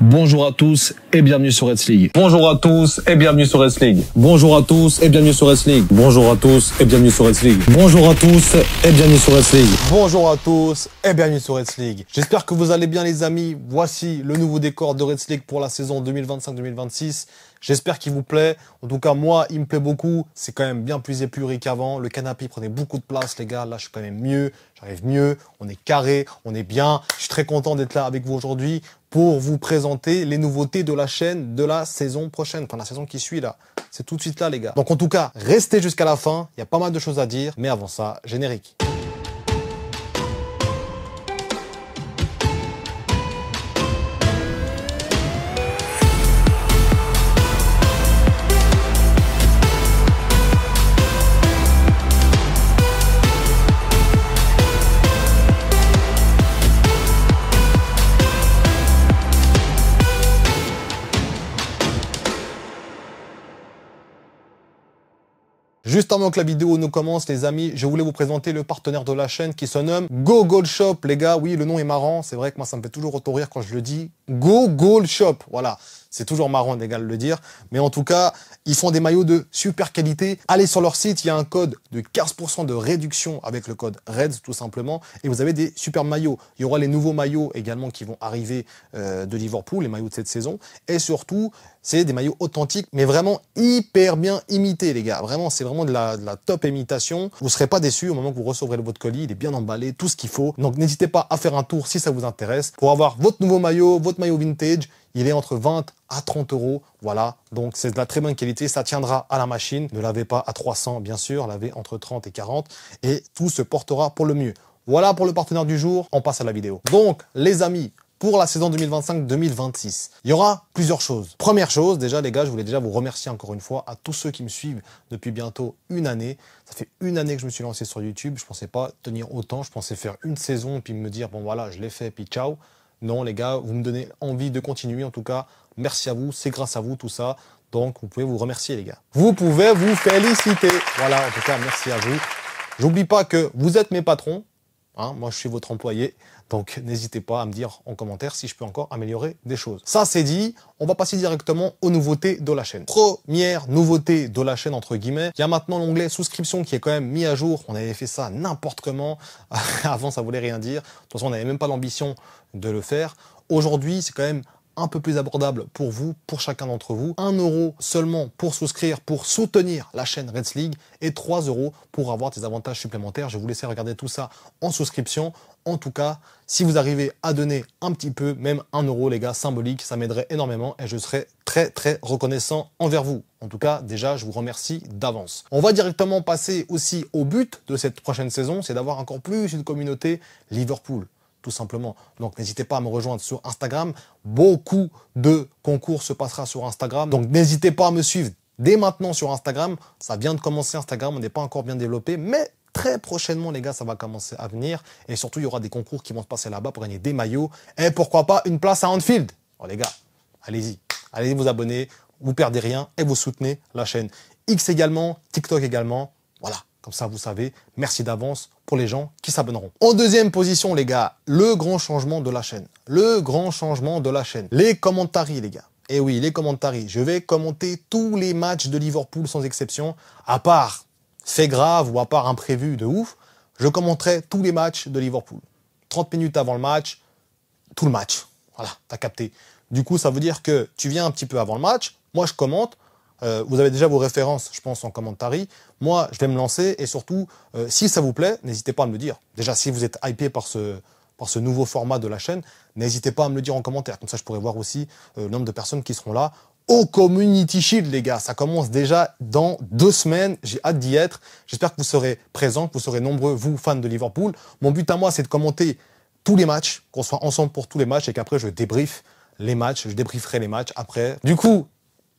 Bonjour à tous et bienvenue sur Reds League. Bonjour à tous et bienvenue sur Reds League. Bonjour à tous et bienvenue sur Reds League. Bonjour à tous et bienvenue sur Reds League. Bonjour à tous et bienvenue sur Reds League. Bonjour à tous et bienvenue sur Reds League. J'espère que vous allez bien les amis. Voici le nouveau décor de Reds League pour la saison 2025-2026. J'espère qu'il vous plaît. En tout cas, moi, il me plaît beaucoup. C'est quand même bien plus épuré qu'avant. Le canapé prenait beaucoup de place, les gars. Là, je suis quand même mieux. J'arrive mieux. On est carré. On est bien. Je suis très content d'être là avec vous aujourd'hui pour vous présenter les nouveautés de la chaîne de la saison prochaine. Enfin, la saison qui suit, là. C'est tout de suite là, les gars. Donc, en tout cas, restez jusqu'à la fin. Il y a pas mal de choses à dire. Mais avant ça, générique. Juste avant que la vidéo ne commence, les amis, je voulais vous présenter le partenaire de la chaîne qui se nomme GoGoalShop. Les gars, oui, le nom est marrant. C'est vrai que moi, ça me fait toujours autant rire quand je le dis. GoGoalShop, voilà. C'est toujours marrant, les gars, de le dire. Mais en tout cas, ils font des maillots de super qualité. Allez sur leur site, il y a un code de 15% de réduction avec le code REDS, tout simplement. Et vous avez des super maillots. Il y aura les nouveaux maillots également qui vont arriver de Liverpool, les maillots de cette saison. Et surtout, c'est des maillots authentiques, mais vraiment hyper bien imités, les gars. Vraiment, c'est vraiment de la top imitation. Vous ne serez pas déçus au moment que vous recevrez votre colis. Il est bien emballé, tout ce qu'il faut. Donc, n'hésitez pas à faire un tour si ça vous intéresse. Pour avoir votre nouveau maillot, votre maillot vintage, il est entre 20 à 30 euros. Voilà, donc c'est de la très bonne qualité. Ça tiendra à la machine. Ne lavez pas à 300, bien sûr. Lavez entre 30 et 40. Et tout se portera pour le mieux. Voilà pour le partenaire du jour. On passe à la vidéo. Donc, les amis, pour la saison 2025-2026, il y aura plusieurs choses. Première chose, déjà les gars, je voulais déjà vous remercier encore une fois à tous ceux qui me suivent depuis bientôt une année. Ça fait une année que je me suis lancé sur YouTube. Je pensais pas tenir autant. Je pensais faire une saison puis me dire, bon voilà, je l'ai fait, puis ciao. Non, les gars, vous me donnez envie de continuer. En tout cas, merci à vous. C'est grâce à vous, tout ça. Donc, vous pouvez vous remercier, les gars. Vous pouvez vous féliciter. Voilà, en tout cas, merci à vous. J'oublie pas que vous êtes mes patrons. Hein, moi, je suis votre employé. Donc, n'hésitez pas à me dire en commentaire si je peux encore améliorer des choses. Ça, c'est dit. On va passer directement aux nouveautés de la chaîne. Première nouveauté de la chaîne, entre guillemets. Il y a maintenant l'onglet souscription qui est quand même mis à jour. On avait fait ça n'importe comment. Avant, ça voulait rien dire. De toute façon, on n'avait même pas l'ambition de le faire. Aujourd'hui, c'est quand même un peu plus abordable pour vous, pour chacun d'entre vous. 1 euro seulement pour souscrire, pour soutenir la chaîne Reds League et 3 euros pour avoir des avantages supplémentaires. Je vais vous laisser regarder tout ça en souscription. En tout cas, si vous arrivez à donner un petit peu, même 1 euro, les gars, symbolique, ça m'aiderait énormément et je serais très, très reconnaissant envers vous. En tout cas, déjà, je vous remercie d'avance. On va directement passer aussi au but de cette prochaine saison, c'est d'avoir encore plus une communauté Liverpool. Tout simplement. Donc, n'hésitez pas à me rejoindre sur Instagram. Beaucoup de concours se passera sur Instagram. Donc, n'hésitez pas à me suivre dès maintenant sur Instagram. Ça vient de commencer Instagram. On n'est pas encore bien développé, mais très prochainement, les gars, ça va commencer à venir. Et surtout, il y aura des concours qui vont se passer là-bas pour gagner des maillots. Et pourquoi pas une place à Anfield. Oh, les gars, allez-y. Allez vous abonner. Vous perdez rien et vous soutenez la chaîne. X également, TikTok également. Voilà. Comme ça, vous savez, merci d'avance pour les gens qui s'abonneront. En deuxième position, les gars, le grand changement de la chaîne. Le grand changement de la chaîne. Les commentaries, les gars. Et oui, les commentaries. Je vais commenter tous les matchs de Liverpool sans exception. À part fait grave ou à part imprévu de ouf, je commenterai tous les matchs de Liverpool. 30 minutes avant le match, tout le match. Voilà, t'as capté. Du coup, ça veut dire que tu viens un petit peu avant le match. Moi, je commente. Vous avez déjà vos références, je pense, en commentary. Moi, je vais me lancer et surtout, si ça vous plaît, n'hésitez pas à me le dire. Déjà, si vous êtes hypé par ce nouveau format de la chaîne, n'hésitez pas à me le dire en commentaire. Comme ça, je pourrai voir aussi le nombre de personnes qui seront là au Community Shield, les gars. Ça commence déjà dans 2 semaines. J'ai hâte d'y être. J'espère que vous serez présents, que vous serez nombreux, vous, fans de Liverpool. Mon but à moi, c'est de commenter tous les matchs, qu'on soit ensemble pour tous les matchs et qu'après, je débriefe les matchs. Je débrieferai les matchs après. Du coup,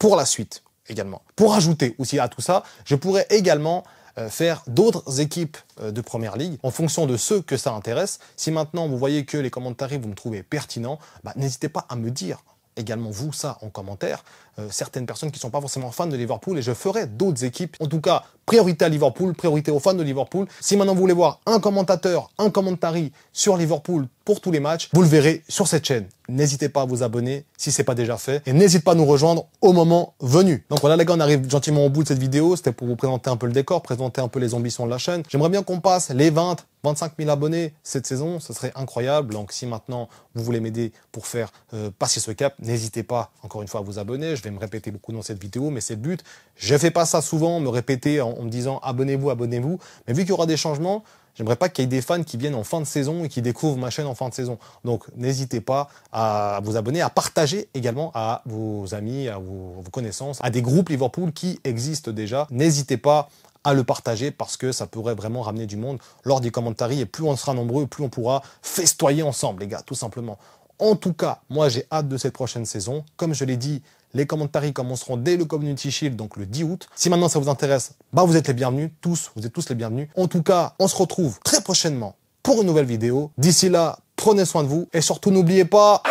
pour la suite, également. Pour ajouter aussi à tout ça, je pourrais également faire d'autres équipes de Première Ligue en fonction de ceux que ça intéresse. Si maintenant vous voyez que les commentaires vous me trouvez pertinents, n'hésitez pas à me dire également vous ça en commentaire, certaines personnes qui ne sont pas forcément fans de Liverpool, et je ferai d'autres équipes. En tout cas, priorité à Liverpool, priorité aux fans de Liverpool. Si maintenant vous voulez voir un commentateur, un commentary sur Liverpool pour tous les matchs. Vous le verrez sur cette chaîne. N'hésitez pas à vous abonner si c'est pas déjà fait. Et n'hésitez pas à nous rejoindre au moment venu. Donc voilà les gars, on arrive gentiment au bout de cette vidéo. C'était pour vous présenter un peu le décor, présenter un peu les ambitions de la chaîne. J'aimerais bien qu'on passe les 25 000 abonnés cette saison. Ce serait incroyable. Donc si maintenant vous voulez m'aider pour faire passer ce cap, n'hésitez pas encore une fois à vous abonner. Je vais me répéter beaucoup dans cette vidéo, mais c'est le but. Je fais pas ça souvent, me répéter en me disant abonnez-vous, abonnez-vous. Mais vu qu'il y aura des changements, j'aimerais pas qu'il y ait des fans qui viennent en fin de saison et qui découvrent ma chaîne en fin de saison. Donc, n'hésitez pas à vous abonner, à partager également à vos amis, à vos connaissances, à des groupes Liverpool qui existent déjà. N'hésitez pas à le partager parce que ça pourrait vraiment ramener du monde lors des commentaires. Et plus on sera nombreux, plus on pourra festoyer ensemble, les gars, tout simplement. En tout cas, moi, j'ai hâte de cette prochaine saison. Comme je l'ai dit, les commentaires commenceront dès le Community Shield, donc le 10 août. Si maintenant ça vous intéresse, bah vous êtes les bienvenus, tous, vous êtes tous les bienvenus. En tout cas, on se retrouve très prochainement pour une nouvelle vidéo. D'ici là, prenez soin de vous et surtout n'oubliez pas...